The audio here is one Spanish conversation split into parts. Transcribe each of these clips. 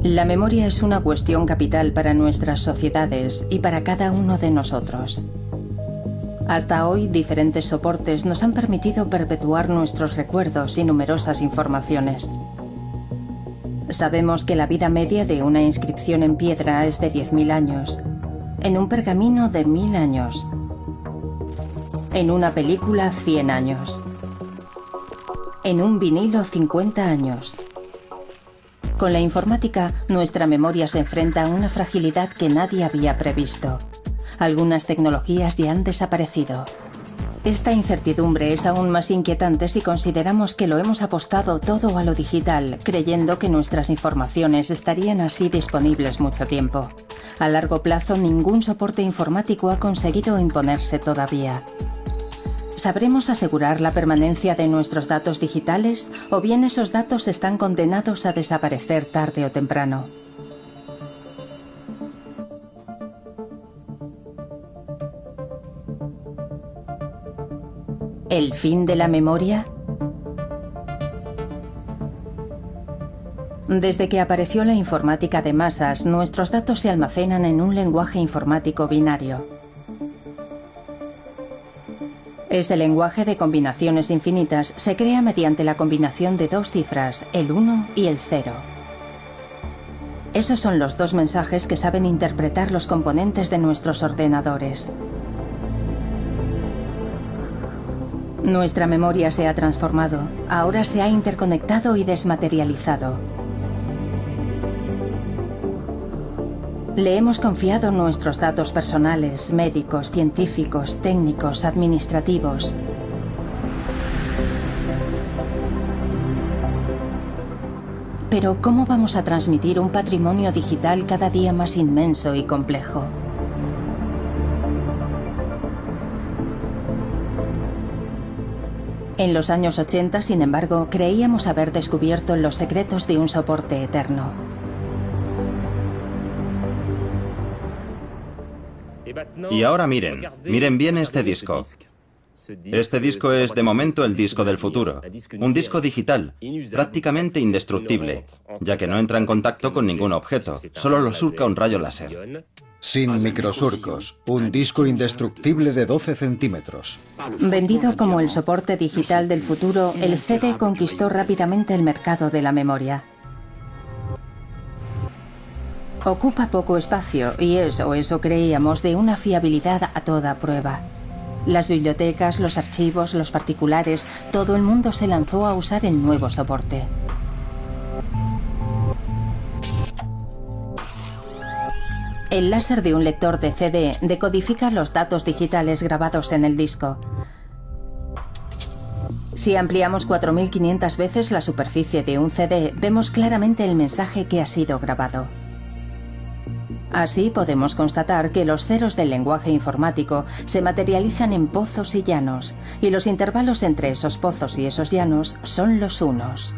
La memoria es una cuestión capital para nuestras sociedades y para cada uno de nosotros. Hasta hoy, diferentes soportes nos han permitido perpetuar nuestros recuerdos y numerosas informaciones. Sabemos que la vida media de una inscripción en piedra es de 10.000 años, en un pergamino de 1000 años, en una película 100 años, en un vinilo 50 años. Con la informática, nuestra memoria se enfrenta a una fragilidad que nadie había previsto. Algunas tecnologías ya han desaparecido. Esta incertidumbre es aún más inquietante si consideramos que lo hemos apostado todo a lo digital, creyendo que nuestras informaciones estarían así disponibles mucho tiempo. A largo plazo, ningún soporte informático ha conseguido imponerse todavía. ¿Sabremos asegurar la permanencia de nuestros datos digitales o bien esos datos están condenados a desaparecer tarde o temprano? ¿El fin de la memoria? Desde que apareció la informática de masas, nuestros datos se almacenan en un lenguaje informático binario. Este lenguaje de combinaciones infinitas se crea mediante la combinación de dos cifras, el 1 y el 0. Esos son los dos mensajes que saben interpretar los componentes de nuestros ordenadores. Nuestra memoria se ha transformado, ahora se ha interconectado y desmaterializado. Le hemos confiado nuestros datos personales, médicos, científicos, técnicos, administrativos. Pero ¿cómo vamos a transmitir un patrimonio digital cada día más inmenso y complejo? En los años 80, sin embargo, creíamos haber descubierto los secretos de un soporte eterno. Y ahora miren bien este disco. Este disco es de momento el disco del futuro, un disco digital, prácticamente indestructible, ya que no entra en contacto con ningún objeto, solo lo surca un rayo láser. Sin microsurcos, un disco indestructible de 12 centímetros. Vendido como el soporte digital del futuro, el CD conquistó rápidamente el mercado de la memoria. Ocupa poco espacio y es, o eso creíamos, de una fiabilidad a toda prueba. Las bibliotecas, los archivos, los particulares, todo el mundo se lanzó a usar el nuevo soporte. El láser de un lector de CD decodifica los datos digitales grabados en el disco. Si ampliamos 4500 veces la superficie de un CD, vemos claramente el mensaje que ha sido grabado. Así podemos constatar que los ceros del lenguaje informático se materializan en pozos y llanos, y los intervalos entre esos pozos y esos llanos son los unos.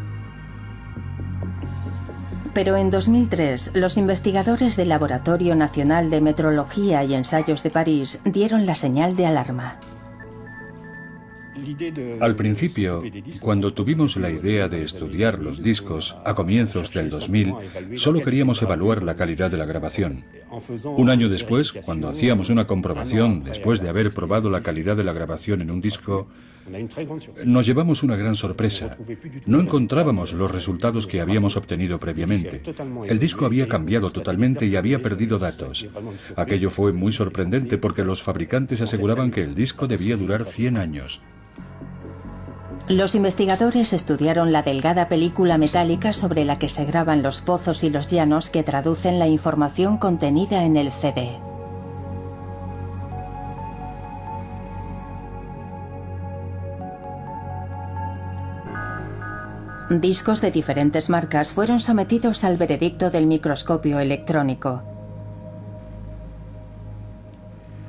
Pero en 2003, los investigadores del Laboratorio Nacional de Metrología y Ensayos de París dieron la señal de alarma. Al principio, cuando tuvimos la idea de estudiar los discos a comienzos del 2000, solo queríamos evaluar la calidad de la grabación. Un año después, cuando hacíamos una comprobación después de haber probado la calidad de la grabación en un disco, nos llevamos una gran sorpresa. No encontrábamos los resultados que habíamos obtenido previamente. El disco había cambiado totalmente y había perdido datos. Aquello fue muy sorprendente porque los fabricantes aseguraban que el disco debía durar 100 años. Los investigadores estudiaron la delgada película metálica sobre la que se graban los pozos y los llanos que traducen la información contenida en el CD. Discos de diferentes marcas fueron sometidos al veredicto del microscopio electrónico.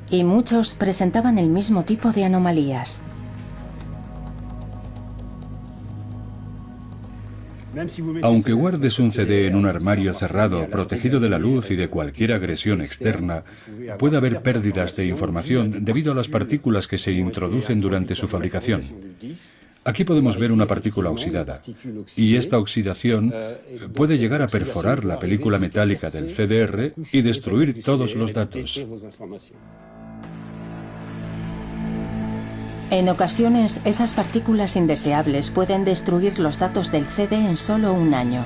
Y muchos presentaban el mismo tipo de anomalías. Aunque guardes un CD en un armario cerrado, protegido de la luz y de cualquier agresión externa, puede haber pérdidas de información debido a las partículas que se introducen durante su fabricación. Aquí podemos ver una partícula oxidada, y esta oxidación puede llegar a perforar la película metálica del CDR y destruir todos los datos. En ocasiones, esas partículas indeseables pueden destruir los datos del CD en solo un año.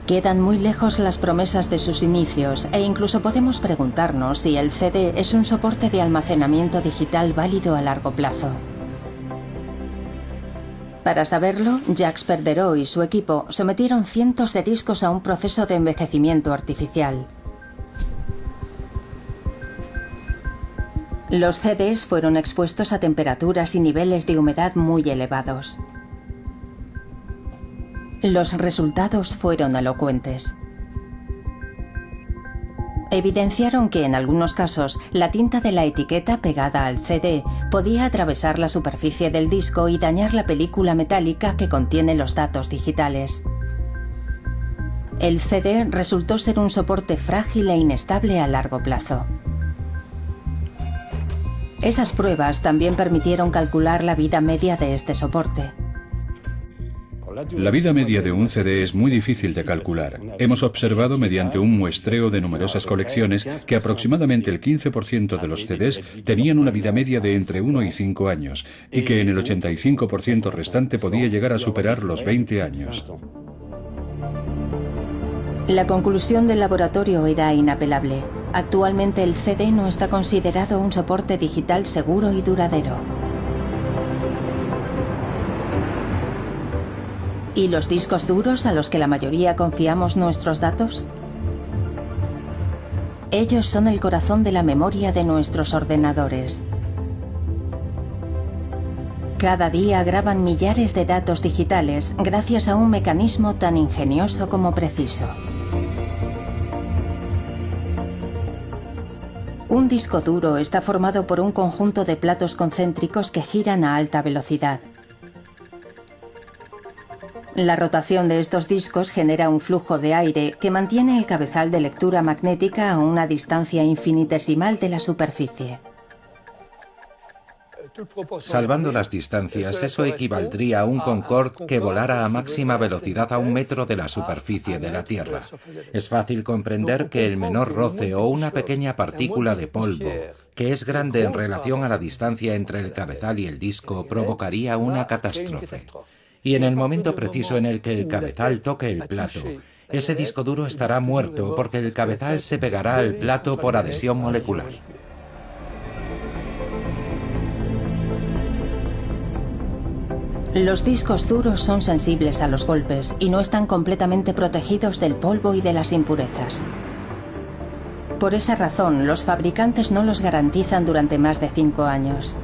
Quedan muy lejos las promesas de sus inicios e incluso podemos preguntarnos si el CD es un soporte de almacenamiento digital válido a largo plazo. Para saberlo, Jacques Perderot y su equipo sometieron cientos de discos a un proceso de envejecimiento artificial. Los CDs fueron expuestos a temperaturas y niveles de humedad muy elevados. Los resultados fueron elocuentes. Evidenciaron que en algunos casos la tinta de la etiqueta pegada al CD podía atravesar la superficie del disco y dañar la película metálica que contiene los datos digitales. El CD resultó ser un soporte frágil e inestable a largo plazo. Esas pruebas también permitieron calcular la vida media de este soporte. La vida media de un CD es muy difícil de calcular. Hemos observado mediante un muestreo de numerosas colecciones que aproximadamente el 15% de los CDs tenían una vida media de entre 1 y 5 años y que en el 85% restante podía llegar a superar los 20 años. La conclusión del laboratorio era inapelable. Actualmente el CD no está considerado un soporte digital seguro y duradero. ¿Y los discos duros a los que la mayoría confiamos nuestros datos? Ellos son el corazón de la memoria de nuestros ordenadores. Cada día graban millares de datos digitales gracias a un mecanismo tan ingenioso como preciso. Un disco duro está formado por un conjunto de platos concéntricos que giran a alta velocidad. La rotación de estos discos genera un flujo de aire que mantiene el cabezal de lectura magnética a una distancia infinitesimal de la superficie. Salvando las distancias, eso equivaldría a un Concorde que volara a máxima velocidad a 1 metro de la superficie de la Tierra. Es fácil comprender que el menor roce o una pequeña partícula de polvo, que es grande en relación a la distancia entre el cabezal y el disco, provocaría una catástrofe. Y en el momento preciso en el que el cabezal toque el plato, ese disco duro estará muerto porque el cabezal se pegará al plato por adhesión molecular. Los discos duros son sensibles a los golpes y no están completamente protegidos del polvo y de las impurezas. Por esa razón, los fabricantes no los garantizan durante más de 5 años.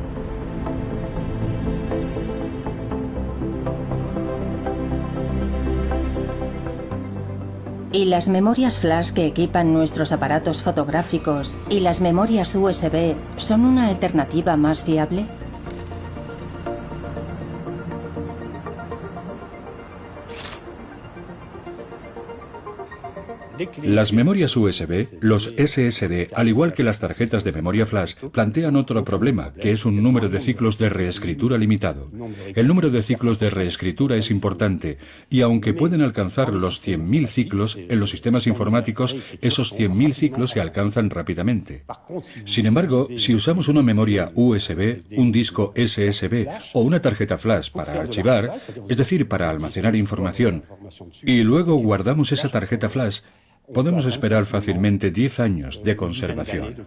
¿Y las memorias flash que equipan nuestros aparatos fotográficos y las memorias USB son una alternativa más fiable? Las memorias USB, los SSD, al igual que las tarjetas de memoria flash, plantean otro problema, que es un número de ciclos de reescritura limitado. El número de ciclos de reescritura es importante, y aunque pueden alcanzar los 100.000 ciclos, en los sistemas informáticos esos 100.000 ciclos se alcanzan rápidamente. Sin embargo, si usamos una memoria USB, un disco SSD o una tarjeta flash para archivar, es decir, para almacenar información, y luego guardamos esa tarjeta flash, podemos esperar fácilmente 10 años de conservación.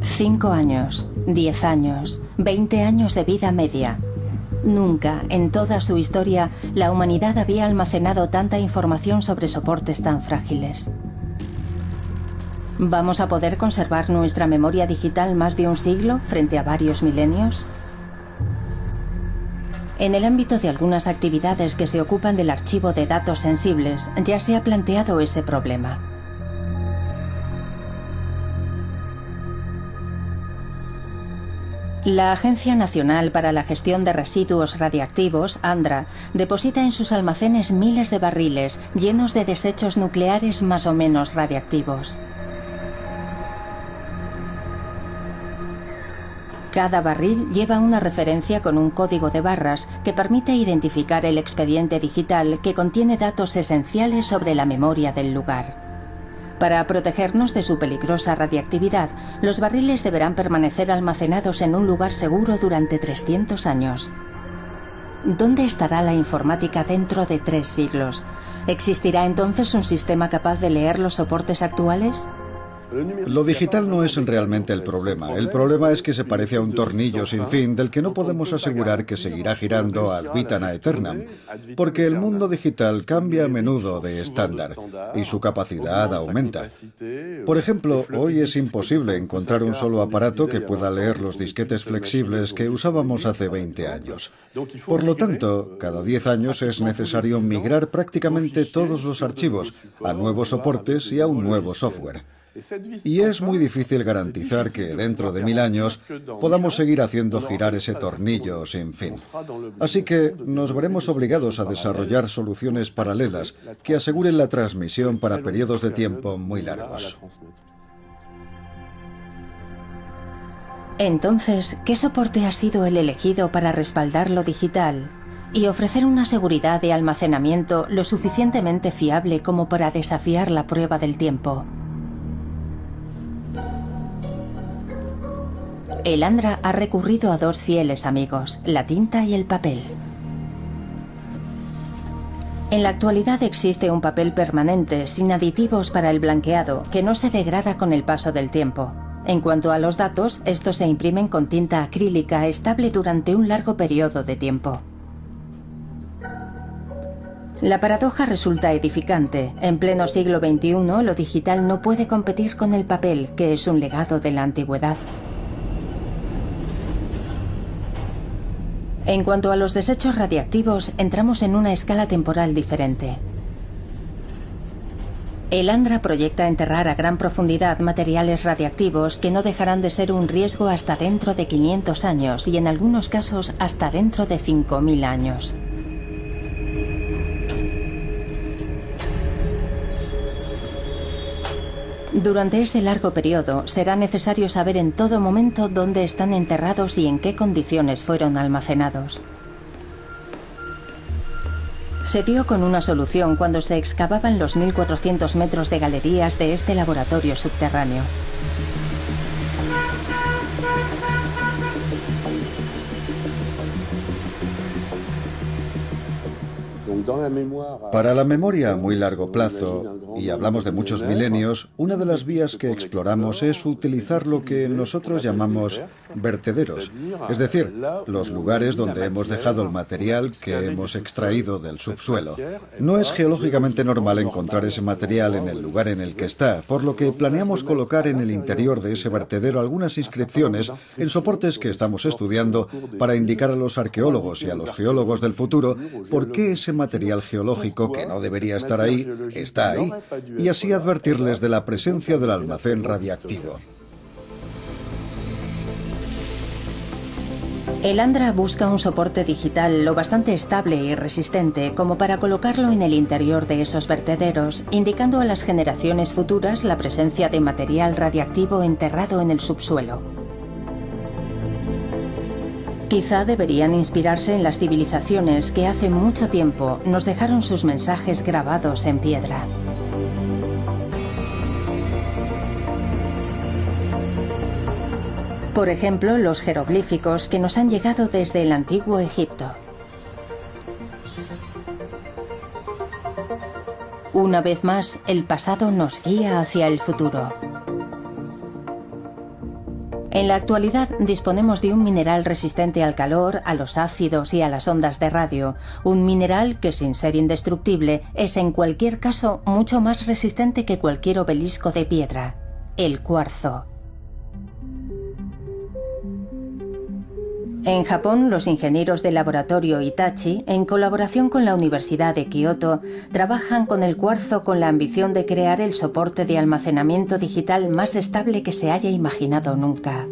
5 años, 10 años, 20 años de vida media. Nunca, en toda su historia, la humanidad había almacenado tanta información sobre soportes tan frágiles. ¿Vamos a poder conservar nuestra memoria digital más de un siglo frente a varios milenios? En el ámbito de algunas actividades que se ocupan del archivo de datos sensibles, ya se ha planteado ese problema. La Agencia Nacional para la Gestión de Residuos Radiactivos, ANDRA, deposita en sus almacenes miles de barriles llenos de desechos nucleares más o menos radiactivos. Cada barril lleva una referencia con un código de barras que permite identificar el expediente digital que contiene datos esenciales sobre la memoria del lugar. Para protegernos de su peligrosa radiactividad, los barriles deberán permanecer almacenados en un lugar seguro durante 300 años. ¿Dónde estará la informática dentro de 3 siglos? ¿Existirá entonces un sistema capaz de leer los soportes actuales? Lo digital no es realmente el problema. El problema es que se parece a un tornillo sin fin del que no podemos asegurar que seguirá girando ad vitam aeternam, porque el mundo digital cambia a menudo de estándar y su capacidad aumenta. Por ejemplo, hoy es imposible encontrar un solo aparato que pueda leer los disquetes flexibles que usábamos hace 20 años. Por lo tanto, cada 10 años es necesario migrar prácticamente todos los archivos a nuevos soportes y a un nuevo software. Y es muy difícil garantizar que dentro de 1000 años podamos seguir haciendo girar ese tornillo sin fin. Así que nos veremos obligados a desarrollar soluciones paralelas que aseguren la transmisión para periodos de tiempo muy largos. Entonces, ¿qué soporte ha sido el elegido para respaldar lo digital y ofrecer una seguridad de almacenamiento lo suficientemente fiable como para desafiar la prueba del tiempo? El Andra ha recurrido a 2 fieles amigos, la tinta y el papel. En la actualidad existe un papel permanente, sin aditivos para el blanqueado, que no se degrada con el paso del tiempo. En cuanto a los datos, estos se imprimen con tinta acrílica estable durante un largo periodo de tiempo. La paradoja resulta edificante. En pleno siglo XXI, lo digital no puede competir con el papel, que es un legado de la antigüedad. En cuanto a los desechos radiactivos, entramos en una escala temporal diferente. El Andra proyecta enterrar a gran profundidad materiales radiactivos que no dejarán de ser un riesgo hasta dentro de 500 años y en algunos casos hasta dentro de 5000 años. Durante ese largo periodo será necesario saber en todo momento dónde están enterrados y en qué condiciones fueron almacenados. Se dio con una solución cuando se excavaban los 1400 metros de galerías de este laboratorio subterráneo. Para la memoria a muy largo plazo, y hablamos de muchos milenios, una de las vías que exploramos es utilizar lo que nosotros llamamos vertederos, es decir, los lugares donde hemos dejado el material que hemos extraído del subsuelo. No es geológicamente normal encontrar ese material en el lugar en el que está, por lo que planeamos colocar en el interior de ese vertedero algunas inscripciones en soportes que estamos estudiando para indicar a los arqueólogos y a los geólogos del futuro por qué ese material geológico que no debería estar ahí, está ahí, y así advertirles de la presencia del almacén radiactivo. El Andra busca un soporte digital lo bastante estable y resistente como para colocarlo en el interior de esos vertederos, indicando a las generaciones futuras la presencia de material radiactivo enterrado en el subsuelo. Quizá deberían inspirarse en las civilizaciones que hace mucho tiempo nos dejaron sus mensajes grabados en piedra. Por ejemplo, los jeroglíficos que nos han llegado desde el antiguo Egipto. Una vez más, el pasado nos guía hacia el futuro. En la actualidad disponemos de un mineral resistente al calor, a los ácidos y a las ondas de radio, un mineral que, sin ser indestructible, es en cualquier caso mucho más resistente que cualquier obelisco de piedra: el cuarzo. En Japón, los ingenieros del laboratorio Hitachi, en colaboración con la Universidad de Kioto, trabajan con el cuarzo con la ambición de crear el soporte de almacenamiento digital más estable que se haya imaginado nunca.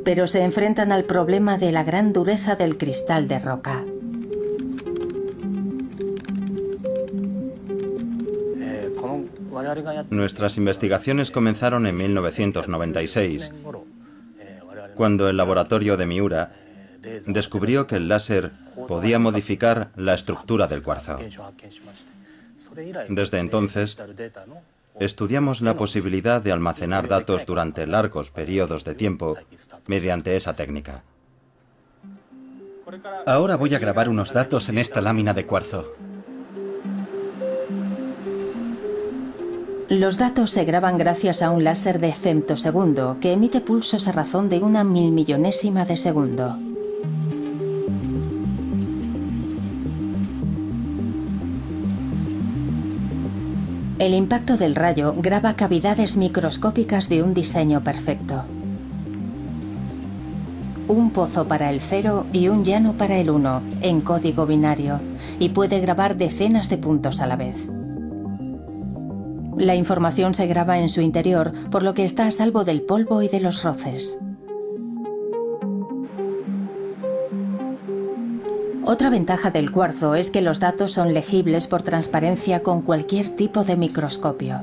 Pero se enfrentan al problema de la gran dureza del cristal de roca. Nuestras investigaciones comenzaron en 1996. cuando el laboratorio de Miura descubrió que el láser podía modificar la estructura del cuarzo. Desde entonces, estudiamos la posibilidad de almacenar datos durante largos periodos de tiempo mediante esa técnica. Ahora voy a grabar unos datos en esta lámina de cuarzo. Los datos se graban gracias a un láser de femtosegundo que emite pulsos a razón de una milmillonésima de segundo. El impacto del rayo graba cavidades microscópicas de un diseño perfecto. Un pozo para el 0 y un llano para el 1, en código binario, y puede grabar decenas de puntos a la vez. La información se graba en su interior, por lo que está a salvo del polvo y de los roces. Otra ventaja del cuarzo es que los datos son legibles por transparencia con cualquier tipo de microscopio.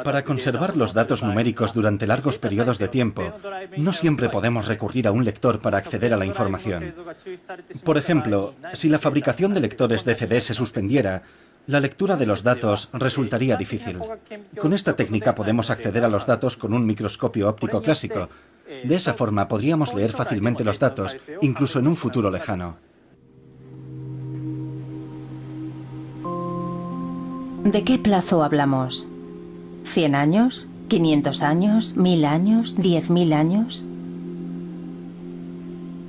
Para conservar los datos numéricos durante largos periodos de tiempo, no siempre podemos recurrir a un lector para acceder a la información. Por ejemplo, si la fabricación de lectores de CD se suspendiera, la lectura de los datos resultaría difícil. Con esta técnica podemos acceder a los datos con un microscopio óptico clásico. De esa forma podríamos leer fácilmente los datos, incluso en un futuro lejano. ¿De qué plazo hablamos? ¿100 años? ¿500 años? ¿1000 años? ¿10.000 años?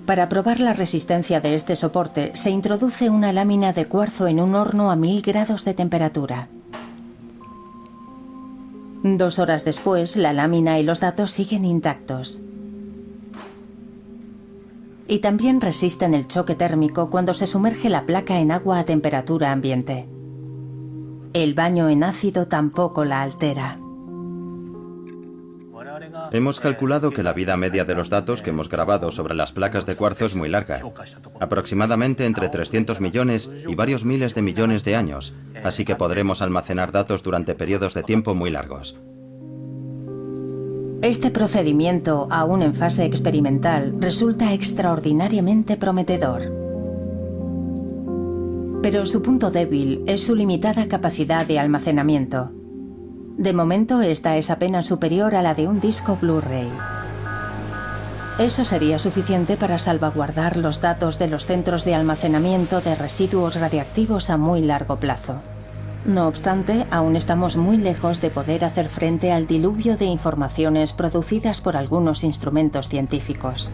Para probar la resistencia de este soporte, se introduce una lámina de cuarzo en un horno a 1000 grados de temperatura. 2 horas después, la lámina y los datos siguen intactos. Y también resisten el choque térmico cuando se sumerge la placa en agua a temperatura ambiente. El baño en ácido tampoco la altera. Hemos calculado que la vida media de los datos que hemos grabado sobre las placas de cuarzo es muy larga, aproximadamente entre 300 millones y varios miles de millones de años, así que podremos almacenar datos durante periodos de tiempo muy largos. Este procedimiento, aún en fase experimental, resulta extraordinariamente prometedor. Pero su punto débil es su limitada capacidad de almacenamiento. De momento, esta es apenas superior a la de un disco Blu-ray. Eso sería suficiente para salvaguardar los datos de los centros de almacenamiento de residuos radiactivos a muy largo plazo. No obstante, aún estamos muy lejos de poder hacer frente al diluvio de informaciones producidas por algunos instrumentos científicos.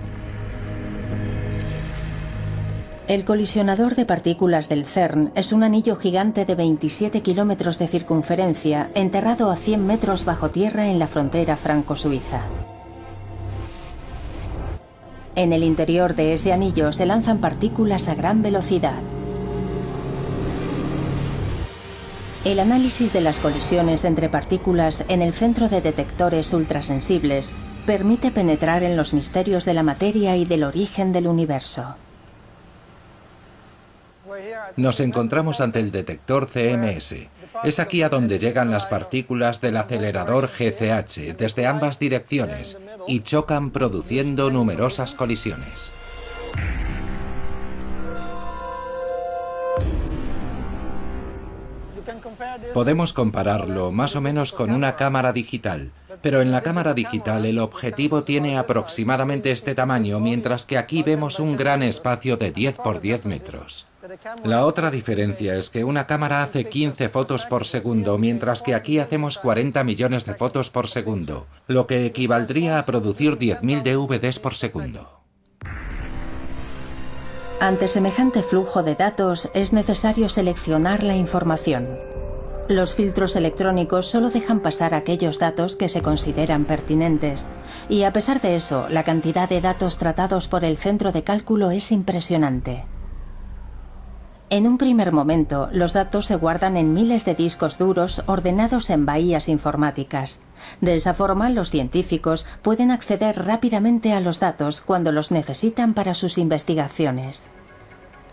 El colisionador de partículas del CERN es un anillo gigante de 27 kilómetros de circunferencia, enterrado a 100 metros bajo tierra en la frontera franco-suiza. En el interior de ese anillo se lanzan partículas a gran velocidad. El análisis de las colisiones entre partículas en el centro de detectores ultrasensibles permite penetrar en los misterios de la materia y del origen del universo. Nos encontramos ante el detector CMS. Es aquí a donde llegan las partículas del acelerador GCH desde ambas direcciones y chocan produciendo numerosas colisiones. Podemos compararlo más o menos con una cámara digital, pero en la cámara digital el objetivo tiene aproximadamente este tamaño, mientras que aquí vemos un gran espacio de 10 por 10 metros. La otra diferencia es que una cámara hace 15 fotos por segundo, mientras que aquí hacemos 40 millones de fotos por segundo, lo que equivaldría a producir 10.000 DVDs por segundo. Ante semejante flujo de datos, es necesario seleccionar la información. Los filtros electrónicos solo dejan pasar aquellos datos que se consideran pertinentes, y a pesar de eso, la cantidad de datos tratados por el centro de cálculo es impresionante. En un primer momento, los datos se guardan en miles de discos duros ordenados en bahías informáticas. De esa forma, los científicos pueden acceder rápidamente a los datos cuando los necesitan para sus investigaciones.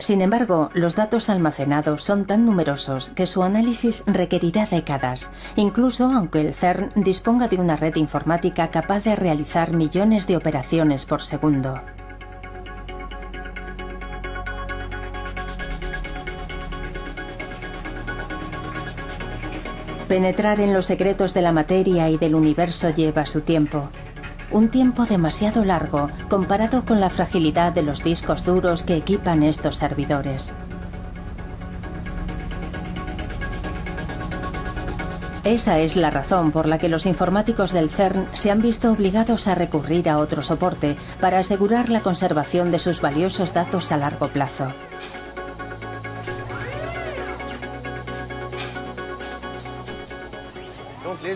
Sin embargo, los datos almacenados son tan numerosos que su análisis requerirá décadas, incluso aunque el CERN disponga de una red informática capaz de realizar millones de operaciones por segundo. Penetrar en los secretos de la materia y del universo lleva su tiempo. Un tiempo demasiado largo comparado con la fragilidad de los discos duros que equipan estos servidores. Esa es la razón por la que los informáticos del CERN se han visto obligados a recurrir a otro soporte para asegurar la conservación de sus valiosos datos a largo plazo.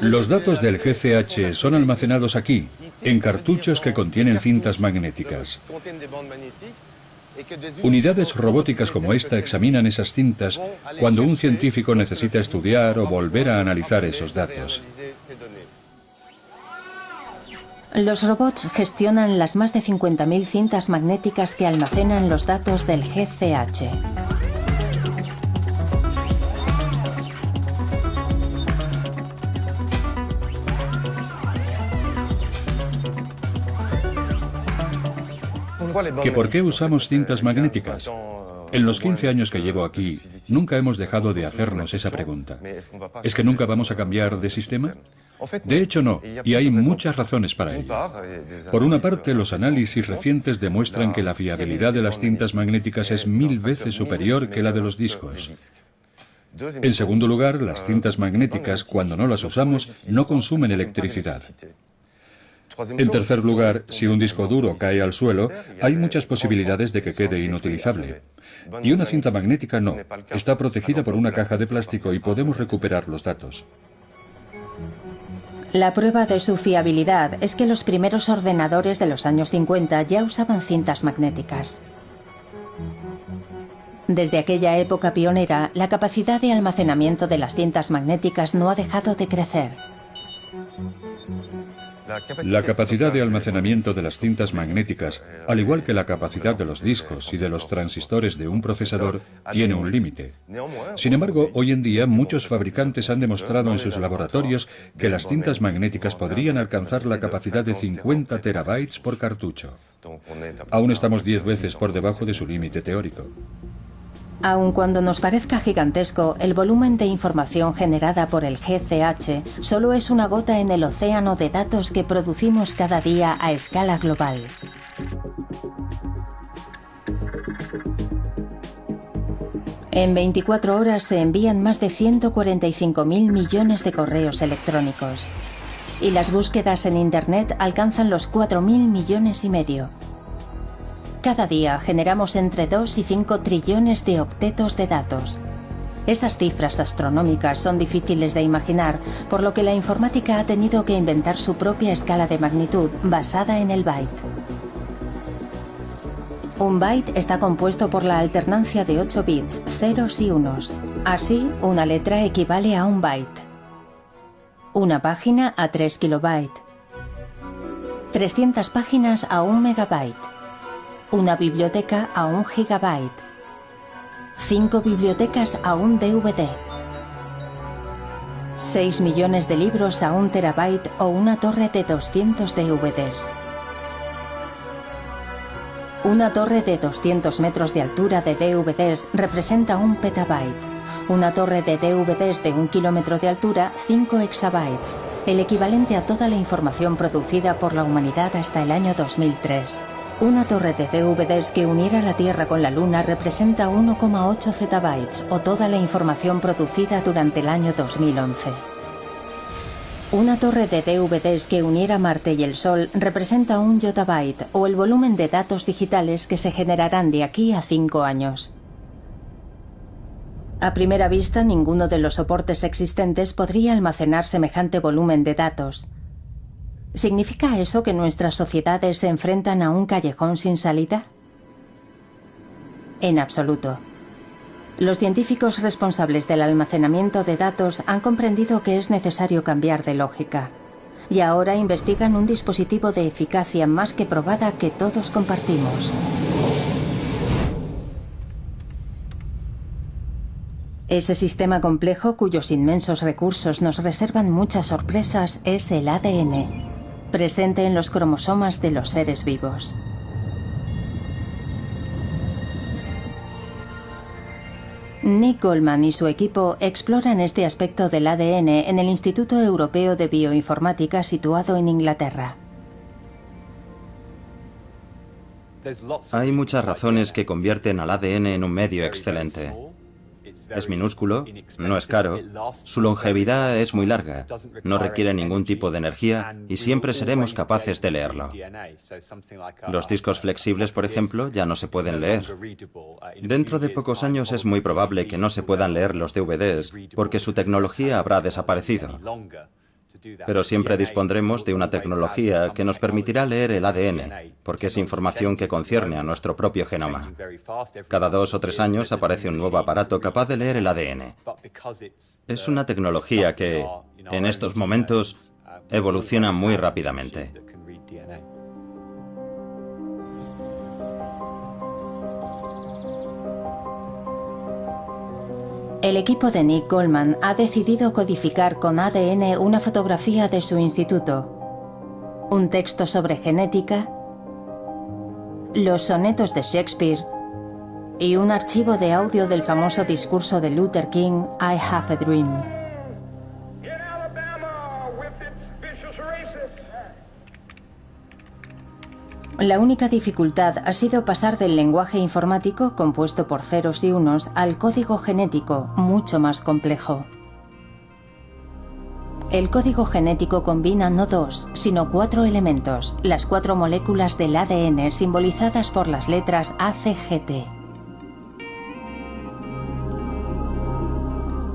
Los datos del GCH son almacenados aquí, en cartuchos que contienen cintas magnéticas. Unidades robóticas como esta examinan esas cintas cuando un científico necesita estudiar o volver a analizar esos datos. Los robots gestionan las más de 50.000 cintas magnéticas que almacenan los datos del GCH. ¿Que por qué usamos cintas magnéticas? En los 15 años que llevo aquí, nunca hemos dejado de hacernos esa pregunta. ¿Es que nunca vamos a cambiar de sistema? De hecho, no, y hay muchas razones para ello. Por una parte, los análisis recientes demuestran que la fiabilidad de las cintas magnéticas es 1000 veces superior que la de los discos. En segundo lugar, las cintas magnéticas, cuando no las usamos, no consumen electricidad. En tercer lugar, si un disco duro cae al suelo, hay muchas posibilidades de que quede inutilizable. Y una cinta magnética no, está protegida por una caja de plástico y podemos recuperar los datos. La prueba de su fiabilidad es que los primeros ordenadores de los años 50 ya usaban cintas magnéticas. Desde aquella época pionera, la capacidad de almacenamiento de las cintas magnéticas no ha dejado de crecer. La capacidad de almacenamiento de las cintas magnéticas, al igual que la capacidad de los discos y de los transistores de un procesador, tiene un límite. Sin embargo, hoy en día muchos fabricantes han demostrado en sus laboratorios que las cintas magnéticas podrían alcanzar la capacidad de 50 terabytes por cartucho. Aún estamos 10 veces por debajo de su límite teórico. Aun cuando nos parezca gigantesco, el volumen de información generada por el GCH solo es una gota en el océano de datos que producimos cada día a escala global. En 24 horas se envían más de 145.000 millones de correos electrónicos. Y las búsquedas en Internet alcanzan los 4.000 millones y medio. Cada día generamos entre 2 y 5 trillones de octetos de datos. Estas cifras astronómicas son difíciles de imaginar, por lo que la informática ha tenido que inventar su propia escala de magnitud basada en el byte. Un byte está compuesto por la alternancia de 8 bits, ceros y unos. Así, una letra equivale a un byte. Una página a 3 kilobytes. 300 páginas a 1 megabyte. Una biblioteca a 1 gigabyte. 5 bibliotecas a 1 DVD. 6 millones de libros a 1 terabyte o una torre de 200 DVDs. Una torre de 200 metros de altura de DVDs representa 1 petabyte. Una torre de DVDs de 1 kilómetro de altura, 5 exabytes, el equivalente a toda la información producida por la humanidad hasta el año 2003. Una torre de DVDs que uniera la Tierra con la Luna representa 1,8 zettabytes o toda la información producida durante el año 2011. Una torre de DVDs que uniera Marte y el Sol representa 1 yottabyte o el volumen de datos digitales que se generarán de aquí a 5 años. A primera vista, ninguno de los soportes existentes podría almacenar semejante volumen de datos. ¿Significa eso que nuestras sociedades se enfrentan a un callejón sin salida? En absoluto. Los científicos responsables del almacenamiento de datos han comprendido que es necesario cambiar de lógica. Y ahora investigan un dispositivo de eficacia más que probada que todos compartimos. Ese sistema complejo cuyos inmensos recursos nos reservan muchas sorpresas es el ADN, presente en los cromosomas de los seres vivos. Nick Goldman y su equipo exploran este aspecto del ADN en el Instituto Europeo de Bioinformática situado en Inglaterra. Hay muchas razones que convierten al ADN en un medio excelente. Es minúsculo, no es caro, su longevidad es muy larga, no requiere ningún tipo de energía y siempre seremos capaces de leerlo. Los discos flexibles, por ejemplo, ya no se pueden leer. Dentro de pocos años es muy probable que no se puedan leer los DVDs porque su tecnología habrá desaparecido. Pero siempre dispondremos de una tecnología que nos permitirá leer el ADN, porque es información que concierne a nuestro propio genoma. Cada 2 o 3 años aparece un nuevo aparato capaz de leer el ADN. Es una tecnología que, en estos momentos, evoluciona muy rápidamente. El equipo de Nick Goldman ha decidido codificar con ADN una fotografía de su instituto, un texto sobre genética, los sonetos de Shakespeare y un archivo de audio del famoso discurso de Luther King, I Have a Dream. La única dificultad ha sido pasar del lenguaje informático compuesto por ceros y unos al código genético, mucho más complejo. El código genético combina no 2, sino 4 elementos, las 4 moléculas del ADN simbolizadas por las letras ACGT.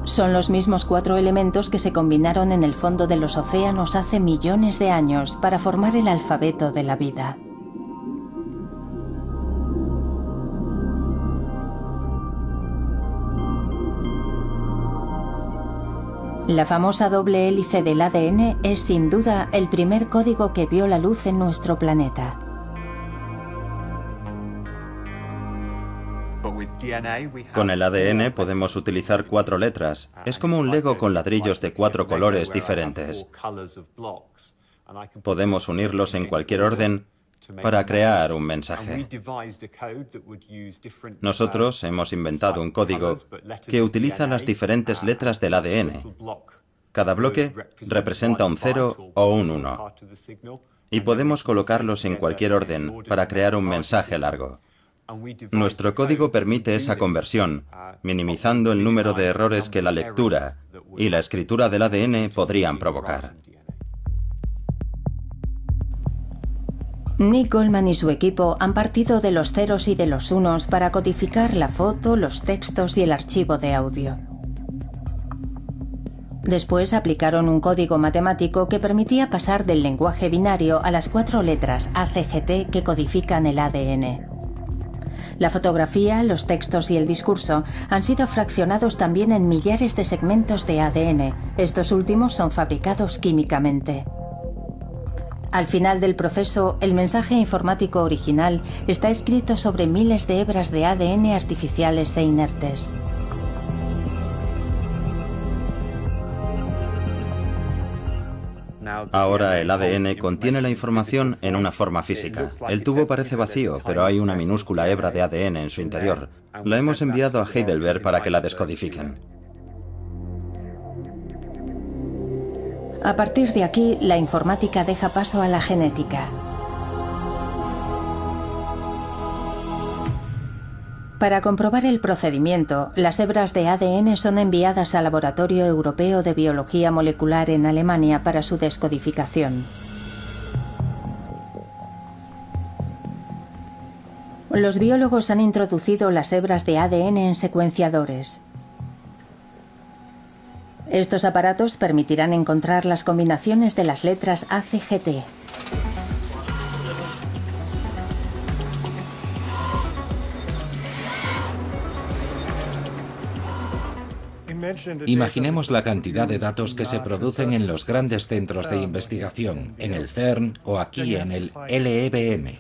Son los mismos 4 elementos que se combinaron en el fondo de los océanos hace millones de años para formar el alfabeto de la vida. La famosa doble hélice del ADN es sin duda el primer código que vio la luz en nuestro planeta. Con el ADN podemos utilizar 4 letras. Es como un Lego con ladrillos de 4 colores diferentes. Podemos unirlos en cualquier orden para crear un mensaje. Nosotros hemos inventado un código que utiliza las diferentes letras del ADN. Cada bloque representa un 0 o un 1. Y podemos colocarlos en cualquier orden para crear un mensaje largo. Nuestro código permite esa conversión, minimizando el número de errores que la lectura y la escritura del ADN podrían provocar. Nick Goldman y su equipo han partido de los ceros y de los unos para codificar la foto, los textos y el archivo de audio. Después aplicaron un código matemático que permitía pasar del lenguaje binario a las 4 letras ACGT que codifican el ADN. La fotografía, los textos y el discurso han sido fraccionados también en millares de segmentos de ADN. Estos últimos son fabricados químicamente. Al final del proceso, el mensaje informático original está escrito sobre miles de hebras de ADN artificiales e inertes. Ahora el ADN contiene la información en una forma física. El tubo parece vacío, pero hay una minúscula hebra de ADN en su interior. La hemos enviado a Heidelberg para que la descodifiquen. A partir de aquí, la informática deja paso a la genética. Para comprobar el procedimiento, las hebras de ADN son enviadas al Laboratorio Europeo de Biología Molecular en Alemania para su descodificación. Los biólogos han introducido las hebras de ADN en secuenciadores. Estos aparatos permitirán encontrar las combinaciones de las letras ACGT. Imaginemos la cantidad de datos que se producen en los grandes centros de investigación, en el CERN o aquí en el LEBM.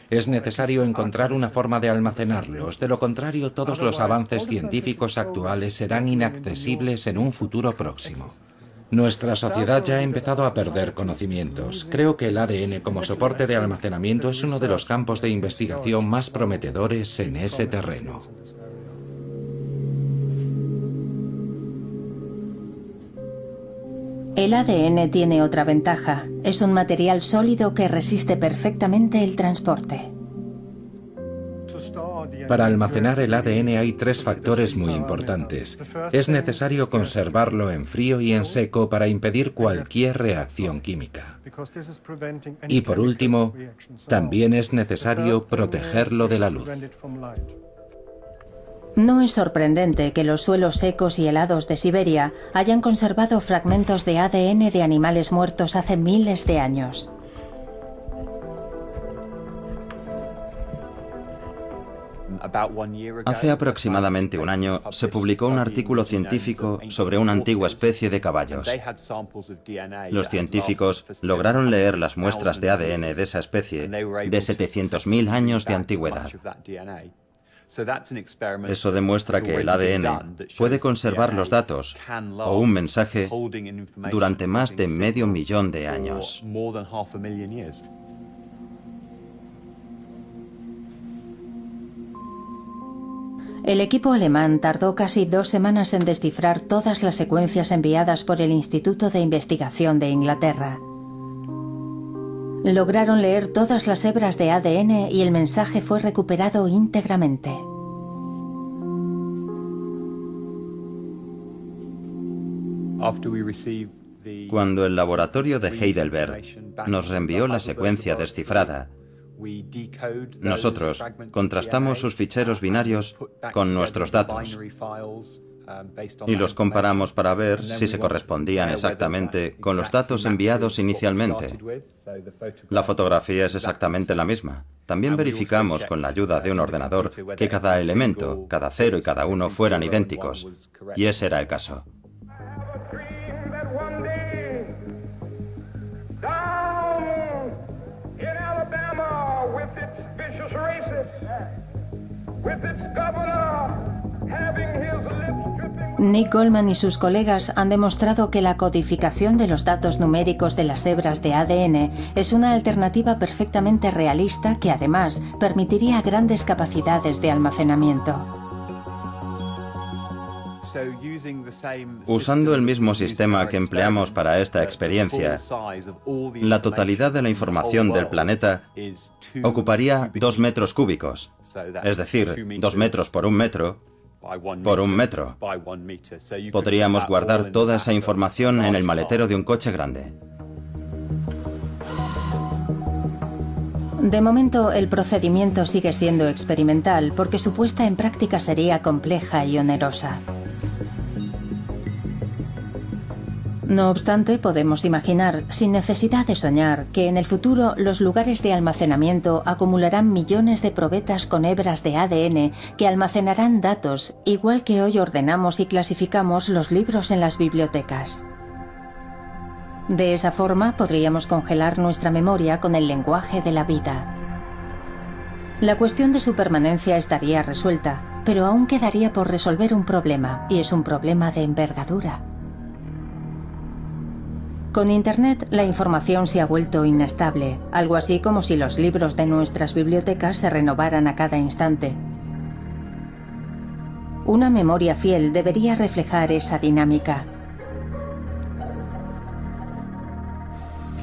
Es necesario encontrar una forma de almacenarlos, de lo contrario todos los avances científicos actuales serán inaccesibles en un futuro próximo. Nuestra sociedad ya ha empezado a perder conocimientos. Creo que el ADN como soporte de almacenamiento es uno de los campos de investigación más prometedores en ese terreno. El ADN tiene otra ventaja. Es un material sólido que resiste perfectamente el transporte. Para almacenar el ADN hay 3 factores muy importantes. Es necesario conservarlo en frío y en seco para impedir cualquier reacción química. Y por último, también es necesario protegerlo de la luz. No es sorprendente que los suelos secos y helados de Siberia hayan conservado fragmentos de ADN de animales muertos hace miles de años. Hace aproximadamente un año se publicó un artículo científico sobre una antigua especie de caballos. Los científicos lograron leer las muestras de ADN de esa especie de 700.000 años de antigüedad. Eso demuestra que el ADN puede conservar los datos o un mensaje durante más de medio millón de años. El equipo alemán tardó casi 2 semanas en descifrar todas las secuencias enviadas por el Instituto de Investigación de Inglaterra. Lograron leer todas las hebras de ADN y el mensaje fue recuperado íntegramente. Cuando el laboratorio de Heidelberg nos reenvió la secuencia descifrada, nosotros contrastamos sus ficheros binarios con nuestros datos y los comparamos para ver si se correspondían exactamente con los datos enviados inicialmente. La fotografía es exactamente la misma. También verificamos con la ayuda de un ordenador que cada elemento, cada 0 y cada 1 fueran idénticos, y ese era el caso. Nick Goldman y sus colegas han demostrado que la codificación de los datos numéricos de las hebras de ADN es una alternativa perfectamente realista que además permitiría grandes capacidades de almacenamiento. Usando el mismo sistema que empleamos para esta experiencia, la totalidad de la información del planeta ocuparía 2 metros cúbicos, es decir, 2 metros por 1 metro por 1 metro. Podríamos guardar toda esa información en el maletero de un coche grande. De momento, el procedimiento sigue siendo experimental porque su puesta en práctica sería compleja y onerosa. No obstante, podemos imaginar, sin necesidad de soñar, que en el futuro los lugares de almacenamiento acumularán millones de probetas con hebras de ADN que almacenarán datos, igual que hoy ordenamos y clasificamos los libros en las bibliotecas. De esa forma podríamos congelar nuestra memoria con el lenguaje de la vida. La cuestión de su permanencia estaría resuelta, pero aún quedaría por resolver un problema, y es un problema de envergadura. Con Internet, la información se ha vuelto inestable, algo así como si los libros de nuestras bibliotecas se renovaran a cada instante. Una memoria fiel debería reflejar esa dinámica.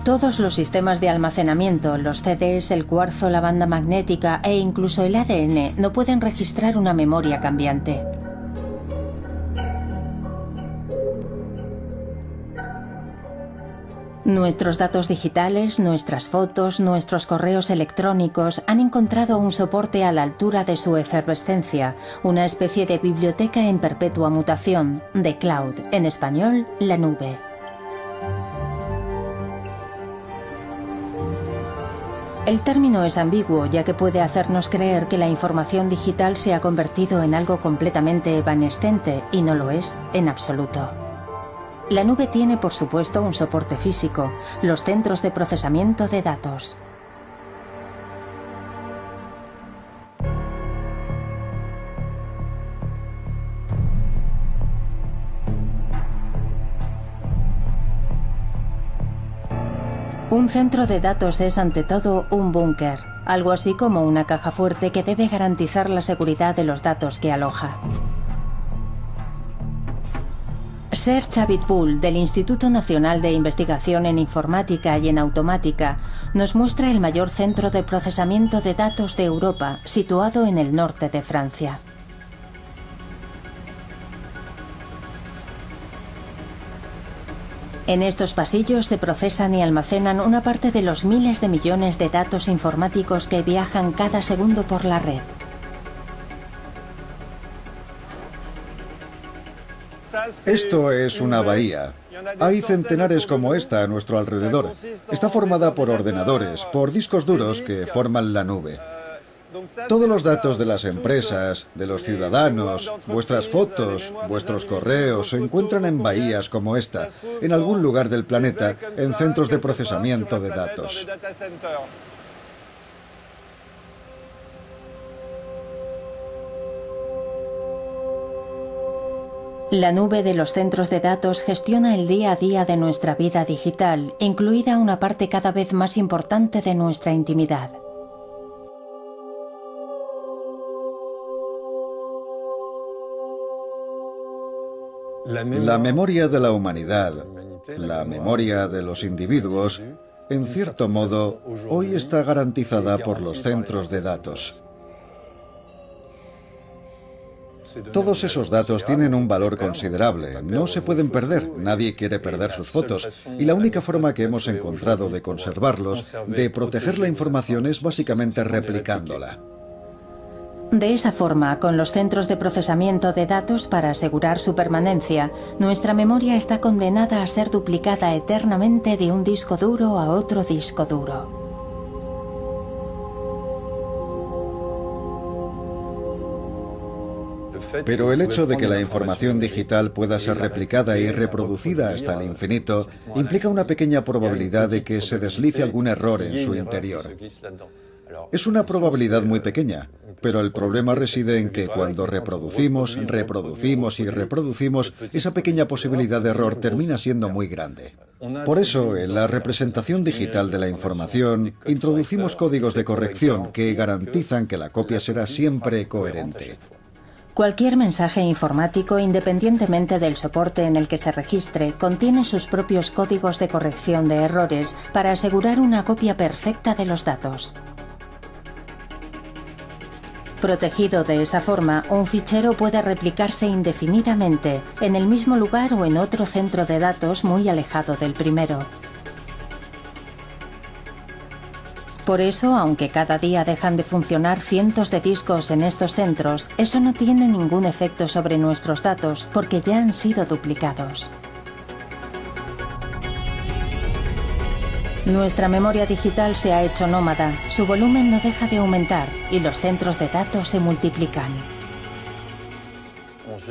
Todos los sistemas de almacenamiento, los CDs, el cuarzo, la banda magnética e incluso el ADN no pueden registrar una memoria cambiante. Nuestros datos digitales, nuestras fotos, nuestros correos electrónicos han encontrado un soporte a la altura de su efervescencia, una especie de biblioteca en perpetua mutación, de cloud, en español, la nube. El término es ambiguo, ya que puede hacernos creer que la información digital se ha convertido en algo completamente evanescente, y no lo es en absoluto. La nube tiene, por supuesto, un soporte físico, los centros de procesamiento de datos. Un centro de datos es ante todo un búnker, algo así como una caja fuerte que debe garantizar la seguridad de los datos que aloja. Serge Abitboul, del Instituto Nacional de Investigación en Informática y en Automática, nos muestra el mayor centro de procesamiento de datos de Europa, situado en el norte de Francia. En estos pasillos se procesan y almacenan una parte de los miles de millones de datos informáticos que viajan cada segundo por la red. Esto es una bahía. Hay centenares como esta a nuestro alrededor. Está formada por ordenadores, por discos duros que forman la nube. Todos los datos de las empresas, de los ciudadanos, vuestras fotos, vuestros correos se encuentran en bahías como esta, en algún lugar del planeta, en centros de procesamiento de datos. La nube de los centros de datos gestiona el día a día de nuestra vida digital, incluida una parte cada vez más importante de nuestra intimidad. La memoria de la humanidad, la memoria de los individuos, en cierto modo, hoy está garantizada por los centros de datos. Todos esos datos tienen un valor considerable, no se pueden perder, nadie quiere perder sus fotos, y la única forma que hemos encontrado de conservarlos, de proteger la información, es básicamente replicándola. De esa forma, con los centros de procesamiento de datos para asegurar su permanencia, nuestra memoria está condenada a ser duplicada eternamente de un disco duro a otro disco duro. Pero el hecho de que la información digital pueda ser replicada y reproducida hasta el infinito implica una pequeña probabilidad de que se deslice algún error en su interior. Es una probabilidad muy pequeña, pero el problema reside en que cuando reproducimos, reproducimos y reproducimos, esa pequeña posibilidad de error termina siendo muy grande. Por eso, en la representación digital de la información, introducimos códigos de corrección que garantizan que la copia será siempre coherente. Cualquier mensaje informático, independientemente del soporte en el que se registre, contiene sus propios códigos de corrección de errores para asegurar una copia perfecta de los datos. Protegido de esa forma, un fichero puede replicarse indefinidamente, en el mismo lugar o en otro centro de datos muy alejado del primero. Por eso, aunque cada día dejan de funcionar cientos de discos en estos centros, eso no tiene ningún efecto sobre nuestros datos, porque ya han sido duplicados. Nuestra memoria digital se ha hecho nómada, su volumen no deja de aumentar y los centros de datos se multiplican.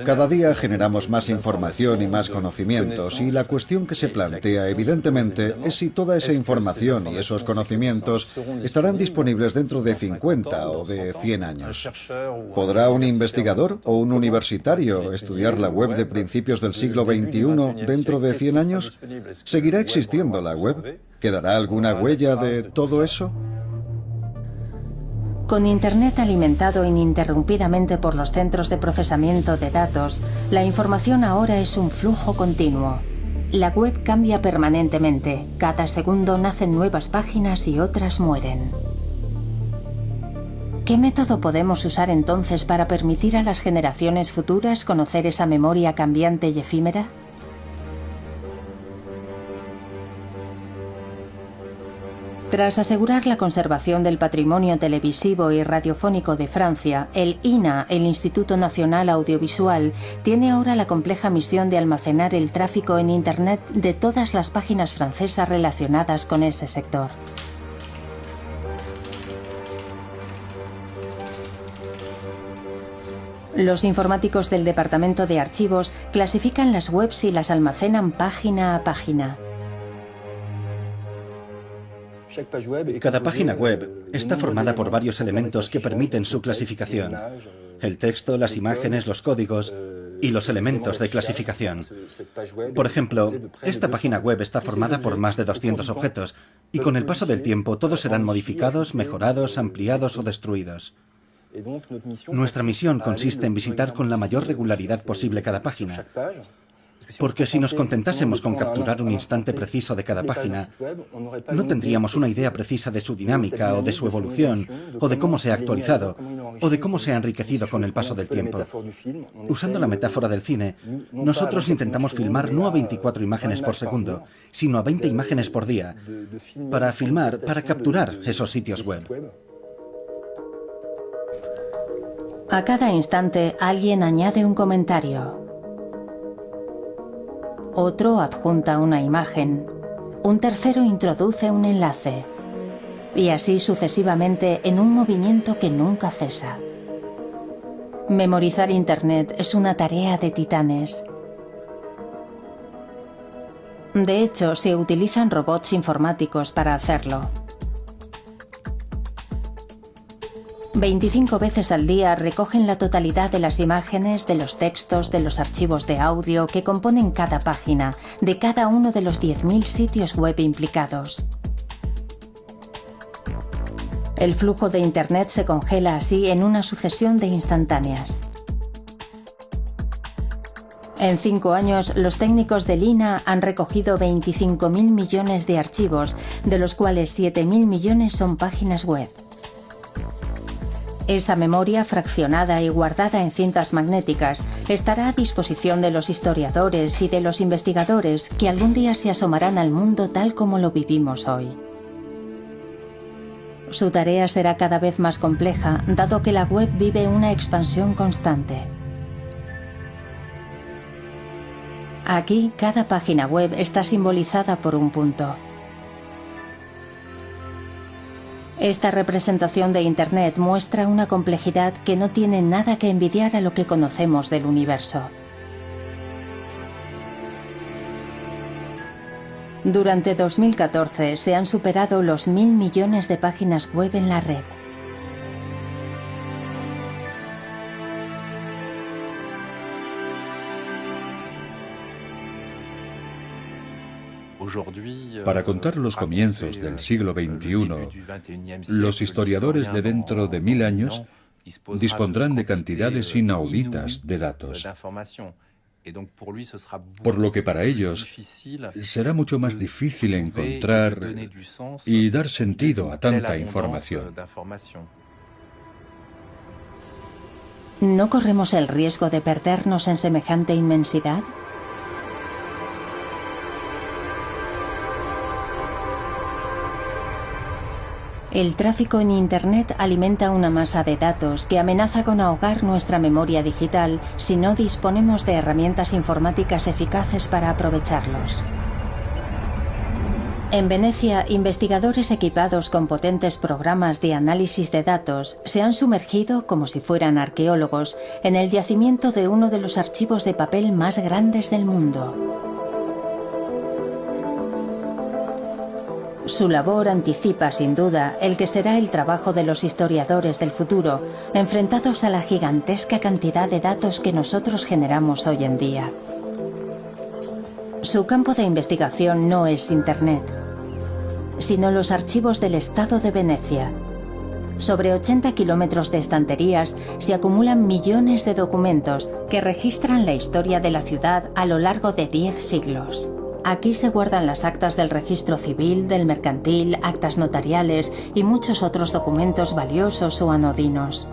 Cada día generamos más información y más conocimientos, y la cuestión que se plantea, evidentemente, es si toda esa información y esos conocimientos estarán disponibles dentro de 50 o de 100 años. ¿Podrá un investigador o un universitario estudiar la web de principios del siglo XXI dentro de 100 años? ¿Seguirá existiendo la web? ¿Quedará alguna huella de todo eso? Con Internet alimentado ininterrumpidamente por los centros de procesamiento de datos, la información ahora es un flujo continuo. La web cambia permanentemente, cada segundo nacen nuevas páginas y otras mueren. ¿Qué método podemos usar entonces para permitir a las generaciones futuras conocer esa memoria cambiante y efímera? Tras asegurar la conservación del patrimonio televisivo y radiofónico de Francia, el INA, el Instituto Nacional Audiovisual, tiene ahora la compleja misión de almacenar el tráfico en Internet de todas las páginas francesas relacionadas con ese sector. Los informáticos del departamento de archivos clasifican las webs y las almacenan página a página. Cada página web está formada por varios elementos que permiten su clasificación: el texto, las imágenes, los códigos y los elementos de clasificación. Por ejemplo, esta página web está formada por más de 200 objetos y con el paso del tiempo todos serán modificados, mejorados, ampliados o destruidos. Nuestra misión consiste en visitar con la mayor regularidad posible cada página, porque si nos contentásemos con capturar un instante preciso de cada página, no tendríamos una idea precisa de su dinámica o de su evolución, o de cómo se ha actualizado, o de cómo se ha enriquecido con el paso del tiempo. Usando la metáfora del cine, nosotros intentamos filmar no a 24 imágenes por segundo, sino a 20 imágenes por día, para capturar esos sitios web. A cada instante alguien añade un comentario. Otro adjunta una imagen. Un tercero introduce un enlace. Y así sucesivamente en un movimiento que nunca cesa. Memorizar Internet es una tarea de titanes. De hecho, se utilizan robots informáticos para hacerlo. 25 veces al día recogen la totalidad de las imágenes, de los textos, de los archivos de audio que componen cada página, de cada uno de los 10.000 sitios web implicados. El flujo de Internet se congela así en una sucesión de instantáneas. En 5 años, los técnicos del INA han recogido 25.000 millones de archivos, de los cuales 7.000 millones son páginas web. Esa memoria fraccionada y guardada en cintas magnéticas estará a disposición de los historiadores y de los investigadores que algún día se asomarán al mundo tal como lo vivimos hoy. Su tarea será cada vez más compleja, dado que la web vive una expansión constante. Aquí, cada página web está simbolizada por un punto. Esta representación de Internet muestra una complejidad que no tiene nada que envidiar a lo que conocemos del universo. Durante 2014 se han superado los 1.000 millones de páginas web en la red. Para contar los comienzos del siglo XXI, los historiadores de dentro de 1000 años dispondrán de cantidades inauditas de datos, por lo que para ellos será mucho más difícil encontrar y dar sentido a tanta información. ¿No corremos el riesgo de perdernos en semejante inmensidad? El tráfico en Internet alimenta una masa de datos que amenaza con ahogar nuestra memoria digital si no disponemos de herramientas informáticas eficaces para aprovecharlos. En Venecia, investigadores equipados con potentes programas de análisis de datos se han sumergido, como si fueran arqueólogos, en el yacimiento de uno de los archivos de papel más grandes del mundo. Su labor anticipa, sin duda, el que será el trabajo de los historiadores del futuro, enfrentados a la gigantesca cantidad de datos que nosotros generamos hoy en día. Su campo de investigación no es Internet, sino los archivos del Estado de Venecia. Sobre 80 kilómetros de estanterías se acumulan millones de documentos que registran la historia de la ciudad a lo largo de 10 siglos. Aquí se guardan las actas del registro civil, del mercantil, actas notariales y muchos otros documentos valiosos o anodinos.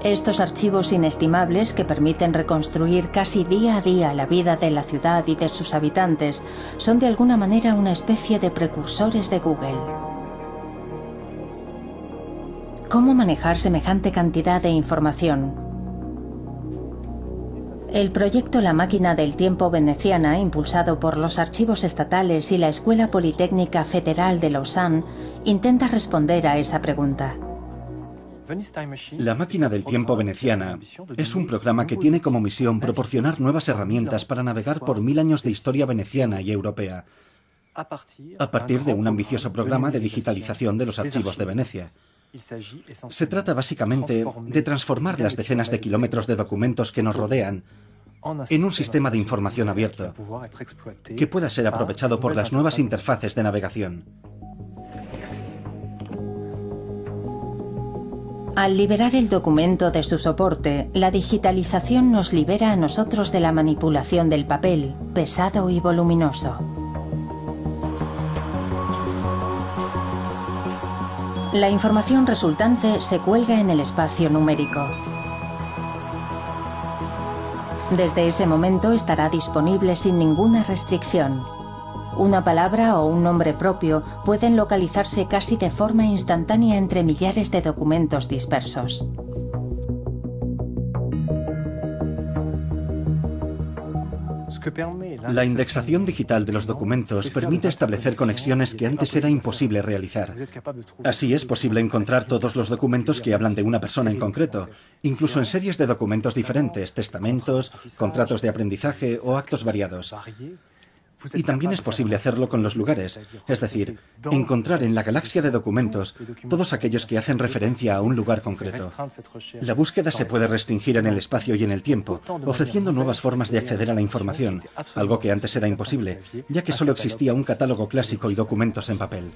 Estos archivos inestimables que permiten reconstruir casi día a día la vida de la ciudad y de sus habitantes son de alguna manera una especie de precursores de Google. ¿Cómo manejar semejante cantidad de información? El proyecto La Máquina del Tiempo veneciana, impulsado por los archivos estatales y la Escuela Politécnica Federal de Lausanne, intenta responder a esa pregunta. La máquina del tiempo veneciana es un programa que tiene como misión proporcionar nuevas herramientas para navegar por 1000 años de historia veneciana y europea, a partir de un ambicioso programa de digitalización de los archivos de Venecia. Se trata básicamente de transformar las decenas de kilómetros de documentos que nos rodean en un sistema de información abierto que pueda ser aprovechado por las nuevas interfaces de navegación. Al liberar el documento de su soporte, la digitalización nos libera a nosotros de la manipulación del papel, pesado y voluminoso. La información resultante se cuelga en el espacio numérico. Desde ese momento estará disponible sin ninguna restricción. Una palabra o un nombre propio pueden localizarse casi de forma instantánea entre millares de documentos dispersos. La indexación digital de los documentos permite establecer conexiones que antes era imposible realizar. Así es posible encontrar todos los documentos que hablan de una persona en concreto, incluso en series de documentos diferentes, testamentos, contratos de aprendizaje o actos variados. Y también es posible hacerlo con los lugares, es decir, encontrar en la galaxia de documentos todos aquellos que hacen referencia a un lugar concreto. La búsqueda se puede restringir en el espacio y en el tiempo, ofreciendo nuevas formas de acceder a la información, algo que antes era imposible, ya que solo existía un catálogo clásico y documentos en papel.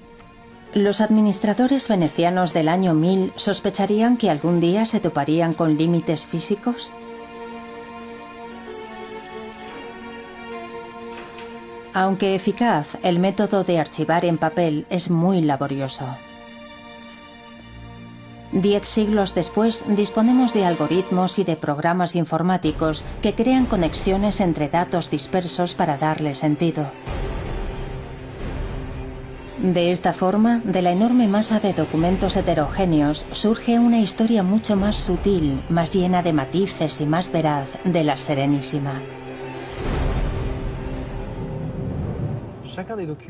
Los administradores venecianos del año 1000 sospecharían que algún día se toparían con límites físicos. Aunque eficaz, el método de archivar en papel es muy laborioso. 10 siglos después, disponemos de algoritmos y de programas informáticos que crean conexiones entre datos dispersos para darle sentido. De esta forma, de la enorme masa de documentos heterogéneos, surge una historia mucho más sutil, más llena de matices y más veraz de la Serenísima.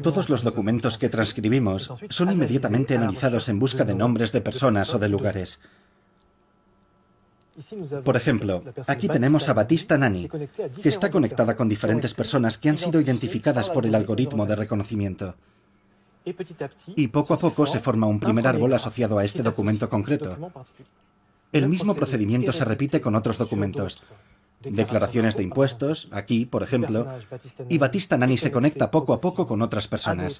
Todos los documentos que transcribimos son inmediatamente analizados en busca de nombres de personas o de lugares. Por ejemplo, aquí tenemos a Battista Nani, que está conectada con diferentes personas que han sido identificadas por el algoritmo de reconocimiento. Y poco a poco se forma un primer árbol asociado a este documento concreto. El mismo procedimiento se repite con otros documentos. Declaraciones de impuestos, aquí, por ejemplo, y Battista Nani se conecta poco a poco con otras personas.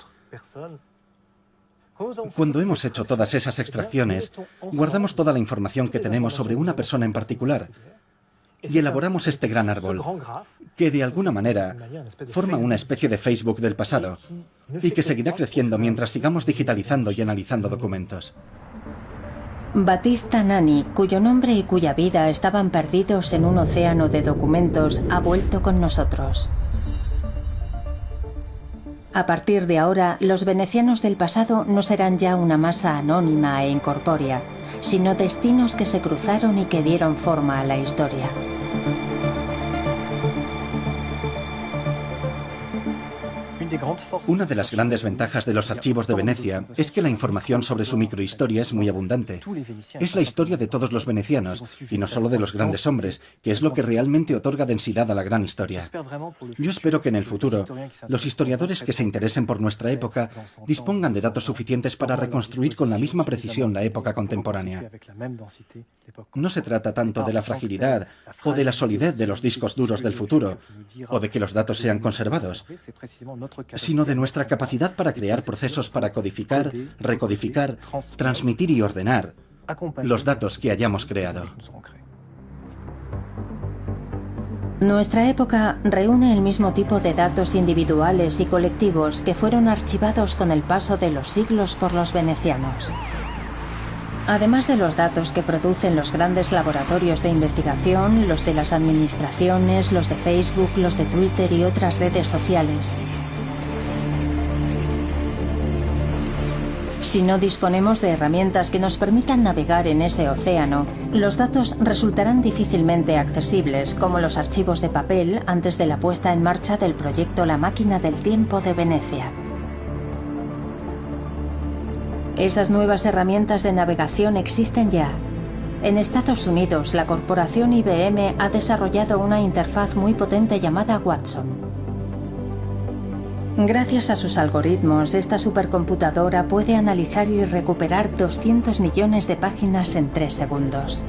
Cuando hemos hecho todas esas extracciones, guardamos toda la información que tenemos sobre una persona en particular y elaboramos este gran árbol, que de alguna manera forma una especie de Facebook del pasado y que seguirá creciendo mientras sigamos digitalizando y analizando documentos. Battista Nani, cuyo nombre y cuya vida estaban perdidos en un océano de documentos, ha vuelto con nosotros. A partir de ahora, los venecianos del pasado no serán ya una masa anónima e incorpórea, sino destinos que se cruzaron y que dieron forma a la historia. Una de las grandes ventajas de los archivos de Venecia es que la información sobre su microhistoria es muy abundante. Es la historia de todos los venecianos, y no solo de los grandes hombres, que es lo que realmente otorga densidad a la gran historia. Yo espero que en el futuro, los historiadores que se interesen por nuestra época dispongan de datos suficientes para reconstruir con la misma precisión la época contemporánea. No se trata tanto de la fragilidad o de la solidez de los discos duros del futuro, o de que los datos sean conservados, sino de nuestra capacidad para crear procesos para codificar, recodificar, transmitir y ordenar los datos que hayamos creado. Nuestra época reúne el mismo tipo de datos individuales y colectivos que fueron archivados con el paso de los siglos por los venecianos. Además de los datos que producen los grandes laboratorios de investigación, los de las administraciones, los de Facebook, los de Twitter y otras redes sociales. Si no disponemos de herramientas que nos permitan navegar en ese océano, los datos resultarán difícilmente accesibles, como los archivos de papel antes de la puesta en marcha del proyecto La Máquina del Tiempo de Venecia. Esas nuevas herramientas de navegación existen ya, En Estados Unidos, la corporación IBM ha desarrollado una interfaz muy potente llamada Watson. Gracias a sus algoritmos, esta supercomputadora puede analizar y recuperar 200 millones de páginas en 3 segundos.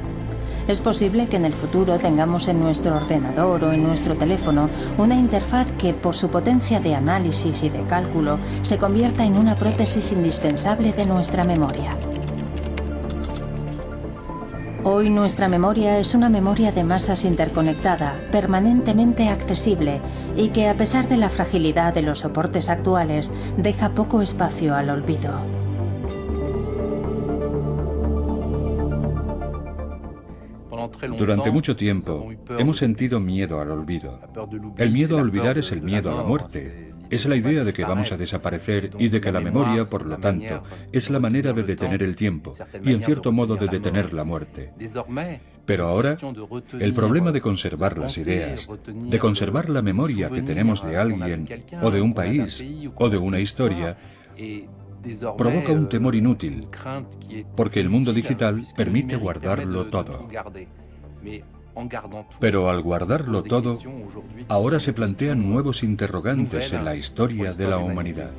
Es posible que en el futuro tengamos en nuestro ordenador o en nuestro teléfono una interfaz que, por su potencia de análisis y de cálculo, se convierta en una prótesis indispensable de nuestra memoria. Hoy nuestra memoria es una memoria de masas interconectada, permanentemente accesible y que, a pesar de la fragilidad de los soportes actuales, deja poco espacio al olvido. Durante mucho tiempo hemos sentido miedo al olvido. El miedo a olvidar es el miedo a la muerte. Es la idea de que vamos a desaparecer y de que la memoria, por lo tanto, es la manera de detener el tiempo y, en cierto modo, de detener la muerte. Pero ahora, el problema de conservar las ideas, de conservar la memoria que tenemos de alguien, o de un país, o de una historia, provoca un temor inútil, porque el mundo digital permite guardarlo todo. Pero al guardarlo todo, ahora se plantean nuevos interrogantes en la historia de la humanidad.